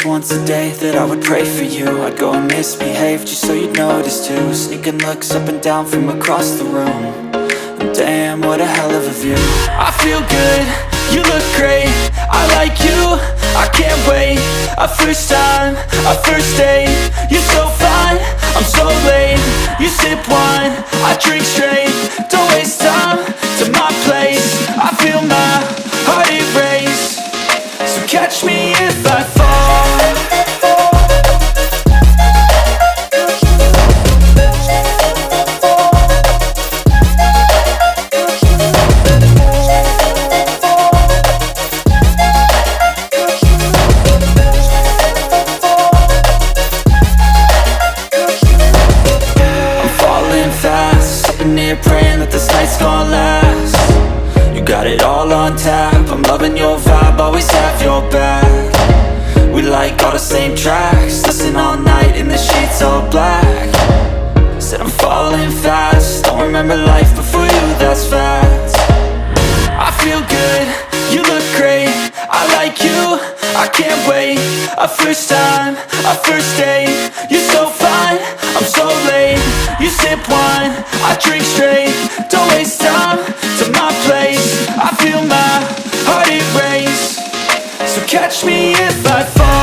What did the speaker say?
just once a day that I would pray for you. I'd go and misbehave just so you'd notice too. Sneaking looks up and down from across the room. And damn, what a hell of a view. I feel good, you look great, I like you, I can't wait. A first time, a first date, you're so fine, I'm so late. You sip wine, I drink straight, don't waste time to my place. I feel my heart erase, so catch me if I fall. Praying that this night's gonna last. You got it all on tap, I'm loving your vibe, always have your back. We like all the same tracks, listen all night in the sheets all black. Said I'm falling fast, don't remember life before you, that's fact. I feel good, you look great, I like you, I can't wait. A first time, a first date, you're so fine, I'm so late. You sip wine, I drink straight, don't waste time to my place. I feel my heart erase, so catch me if I fall.